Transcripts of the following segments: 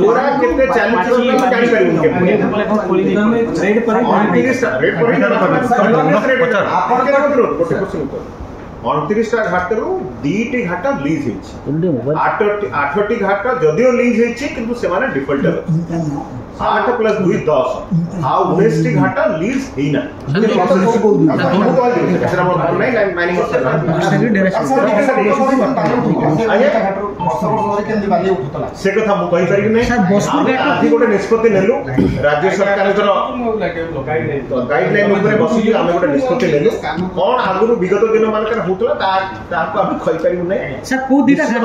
पूरा कितने 40 जानी परिबन के रेड पर 29 घाट रु 2टी घाट लीज होछि 8टी घाट जदियो लीज होछि किंतु से माने डिफॉल्टर 8 + 2 10 आ 19टी घाट लीज हेना से कथा मु कहि पारि नै आदि गोटे निष्पत्ति नेलु राज्य सरकार गाइडलाइन ऊपर बसी आमे गोटे निष्पत्ति नेलु कोन आगुरु विगत दिन मानकर होतला ताको आमे खइ पारि नै सर को दिटा घाट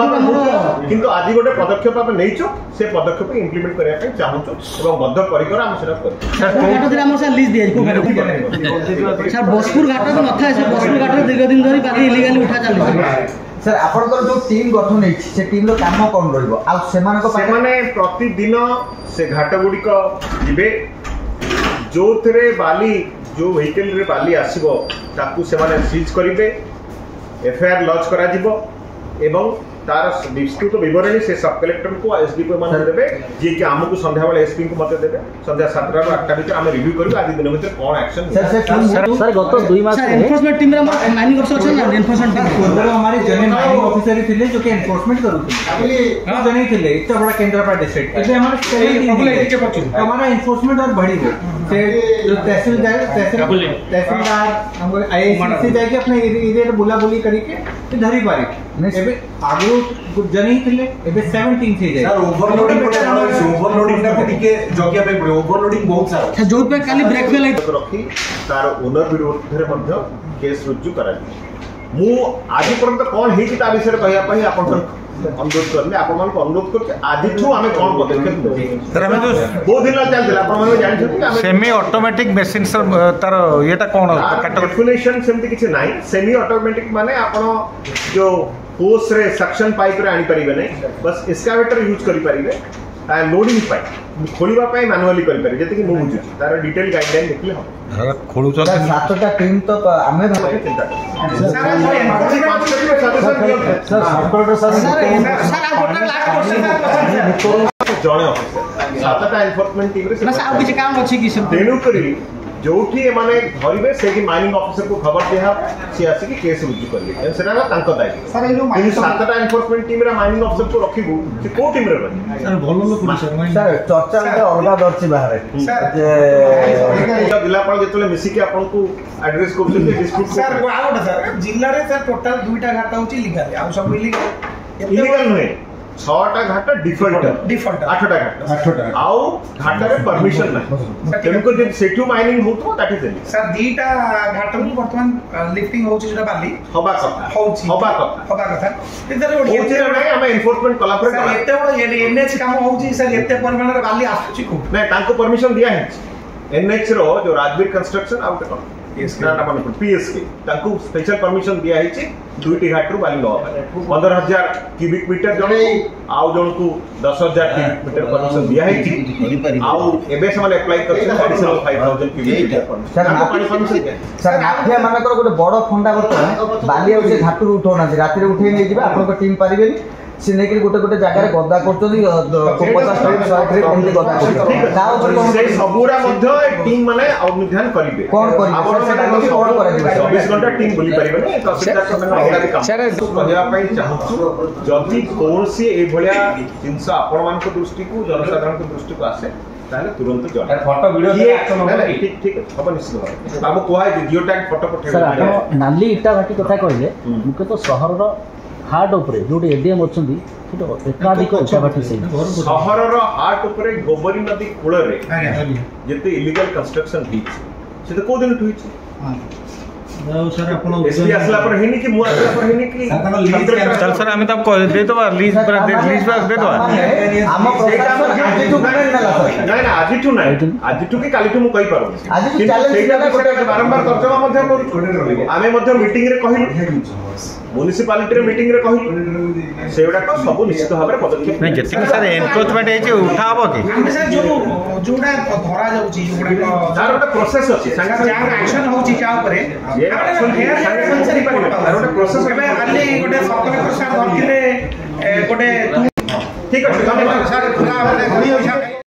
किंतु आदि गोटे पदक्षेप आमे नैचो से पदक्षेप इंप्लीमेंट करिया पय चाहूचो एवं बद्ध परिकर आमे सेटा कर सर को घाट दिन हमर सर लीज दिया को घाट सर बसपुर घाट तो नथा सर बसपुर घाट दीर्घ दिन धरि बाली इलीगली उठा चालू सर आपनकर जो टीम गठन है से टीम रो काम कोन रहइबो आ सेमानक सेमाने प्रतिदिन से घाट गुडी को जिबे जो थरे बाली जो व्हीकल रे बाली आसीबो ताकू सेमाने सीज करिवे एफआईआर लॉन्च करा जिवो एवं तार विस्तृत विवरणी से सब कलेक्टर को एसडीपी मान देबे जे कि हमकु संध्या बेले एसपी को मते देबे संध्या 7 रा 8 भीतर हम रिव्यू करबे आज दिन भीतर कोन एक्शन सर गत 2 मास से एनफोर्समेंट टीम रे माइनिंग ऑफिसर छै ना एनफोर्समेंट टीम पूर्व हमारे जने माइनिंग ऑफिसर थिले जो कि एनफोर्समेंट करूथि हां जने थिले इतना बड़ा केंद्रापड़ा डिस्ट्रिक्ट एबे हमारे हमारा एनफोर्समेंट और बढ़ी गो से जो तहसीलदार हम आईएससी जाके अपने एरिया बुला बुली करी के धरी पारी एबे आगु जने थिले एबे 17 से जाय सर ओवरलोडिंग ना के जगिया पे पड़े ओवरलोडिंग बहुत सारा जो पे खाली ब्रेक फेल रखी तार ओनर विरोध रे मध्य केस रुजु करा मु आज पर्यंत कोन हेछि ता विषय कहया पई आपन अनुरोध करले आपन मन को अनुरोध करके आज ठू हमें कोन पदक्षेप सर हमें जो बहुत दिन चल दिला आपन मन जानि छथि हमें सेमी ऑटोमेटिक मशीन सर तार एटा कोन कैलकुलेशन सेमति किछ नाही सेमी ऑटोमेटिक माने आपन जो फोर्स रे सक्शन पाइप रे आनी परिबे नै बस एक्सकावेटर यूज करि परिबे आ लोडिंग पाइप खोलिबा पय मैनुअली करि परिबे जति कि मु बुझु तार डिटेल गाइडलाइन देखले हम खोलु चल सातटा टीम तो हमें चिंता सर सर आप लास्ट क्वेश्चन जणे ऑफिसर सातटा एनफोर्समेंट टीम रे बस आ किछ काम अछि कि देनु करी जोठी माने धरिबे से कि माइनिंग ऑफिसर को खबर दिया से आसी कि केस रुजु करबे सेना तांको दायित्व सर ए जो माइनिंग सातटा एनफोर्समेंट टीम रे माइनिंग ऑफिसर को रखिबु से को टीम रे सर भलो लोक सर चर्चा रे अलगा दर्ची बाहर सर जे जिलापाल जेतले मिसी के आपन को एड्रेस को डिस्प्यूट सर आउट सर जिल्ला रे सर टोटल दुईटा घाटा होची लीगल आ सब इलीगल नहीं 6टा घाट डिफॉल्ट 8टा घाट आउ घाट रे परमिशन नै तेनको जे सेठू माइनिंग होतो दैट इज सर दीटा घाट को वर्तमान लिफ्टिंग होची जोटा बाली हबा कथा इधर होची नै हम एनफोर्समेंट कला पर सर एते बड़ एनएच काम होची सर एते परिमाण रे बाली आछी को नै तांको परमिशन दिया है एनएच रो जो राजवीर कंस्ट्रक्शन आउट को पीएसके तांको स्पेशल परमिशन दिया है दुईटी घाट रु बाली नवा 15000 क्यूबिक मीटर जण आउ जण को 10000 क्यूबिक मीटर परमिशन दिया है आउ एबे से माने अप्लाई करछ additional 5000 cubic metre permission sir mafia मानकर गोटे बड़ फंडा करत बाली आ जे घाट रु उठोना राती रे उठे नै जिबा आपन को टीम पारिबेनी से नेकरी गोटे गोटे जगह रे गदा करतोनी 50 100 रे एंती गदा करतो ता ऊपर से सबुरा मध्य टीम माने अनुध्यान करिवे कोन करिवे कोन करिवे 24 घंटा टीम बुली परिबे नै तहसीलदार को माने अलगा काम सर कहया पई चाहू जति कोन से ए भलिया जिंस आपण मान को दृष्टि को जनसाधारण को दृष्टि को आसे ताले तुरंत जण फोटो वीडियो ठीक ठीक अब निश्चित बाबू कोहाय जियो टैग फोटो पठे सर नाली इटा भाटी कथा कहले मुके तो शहर रो हार्ट ऊपर जो एडीएम अच्छी एकाधिक इटाभाटी से सहर हार्ट ऊपर गोबरी नदी कूल जिते इलीगल कंस्ट्रक्शन से को दिन सर आपण एसपी असला पर हेनी कि मु असला पर हेनी कि चल सर हम तब कह दे दो लीज पर दे दो हम प्रशासन आज ठू कि काली ठू मु कहि पारो आज चैलेंज बारंबार तर्जमा मध्ये करू आमे मध्ये मीटिंग रे कहिलु म्युनिसिपालिटी रे मीटिंग रे कहिलु सेउडा को सब निश्चित भाबरे पदक्षेप नै जति सर एनक्रोचमेंट हे जे उठाबो कि सर जोडा धरा जाउची जोडा तार ओटा प्रोसेस अछि संगा एक्शन होउची जा ऊपर प्रोसेस गोटे सब कलेक्टर साहब धरथिले गोटे ठीक अच्छे धन्यवाद।